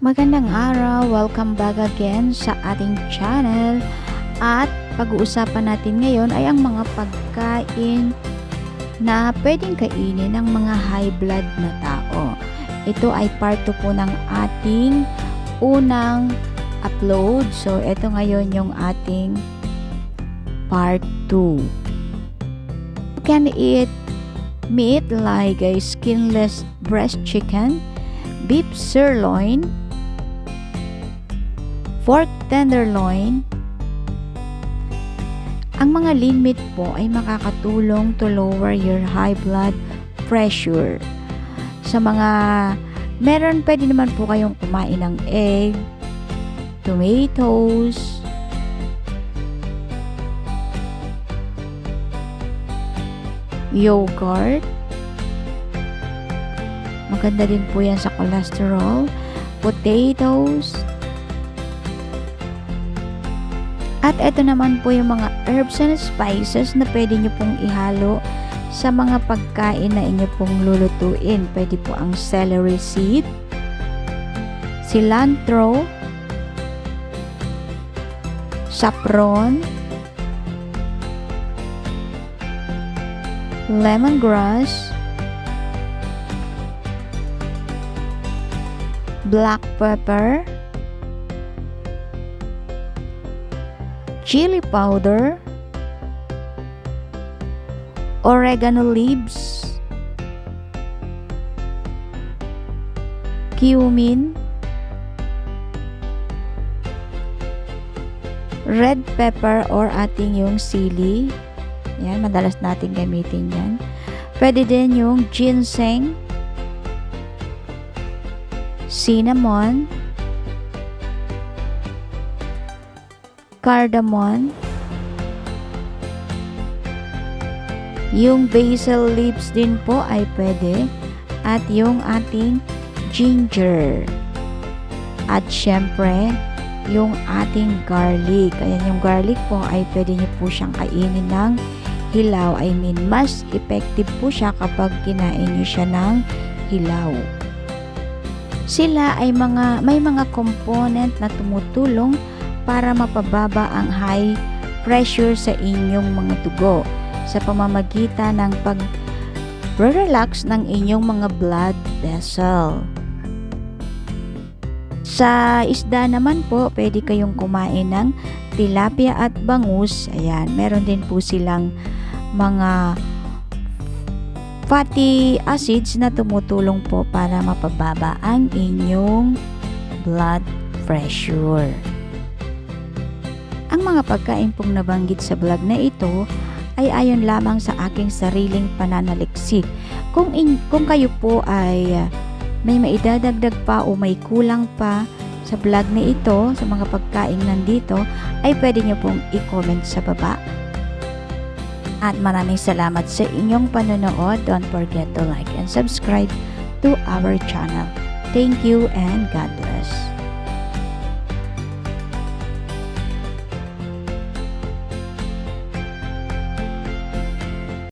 Magandang araw, welcome back again sa ating channel. At pag-uusapan natin ngayon ay ang mga pagkain na pwedeng kainin ng mga high blood na tao. Ito ay part 2 po ng ating unang upload. So ito ngayon yung ating part 2. You can eat meat like a skinless breast chicken, beef sirloin, pork tenderloin. Ang mga lean meat po ay makakatulong to lower your high blood pressure. Sa mga pwede naman po kayong kumain ng egg, tomatoes, yogurt. Maganda din po yan sa cholesterol, potatoes. At ito naman po yung mga herbs and spices na pwede nyo pong ihalo sa mga pagkain na inyo pong lulutuin. Pwede po ang celery seed, cilantro, saffron, lemongrass, black pepper, chili powder, oregano leaves, cumin, red pepper or ating yung sili. Yan, madalas natin gamitin yan. Pwede din yung ginseng, cinnamon, cardamom, yung basil leaves din po ay pwede, at yung ating ginger, at syempre yung ating garlic. Ayan, yung garlic po ay pwede nyo po siyang kainin ng hilaw. I mean, mas effective po siya kapag kinain nyo siya ng hilaw. Sila ay may mga component na tumutulong para mapababa ang high pressure sa inyong mga dugo sa pamamagitan ng pag-relax ng inyong mga blood vessel. Sa isda naman po, pwede kayong kumain ng tilapia at bangus. Ayan, meron din po silang mga fatty acids na tumutulong po para mapababa ang inyong blood pressure. Ang mga pagkain pong nabanggit sa vlog na ito ay ayon lamang sa aking sariling pananaliksik. Kung kayo po ay may maidadagdag pa o may kulang pa sa vlog na ito, sa mga pagkain nandito, ay pwede nyo pong i-comment sa baba. At maraming salamat sa inyong panonood. Don't forget to like and subscribe to our channel. Thank you and God bless.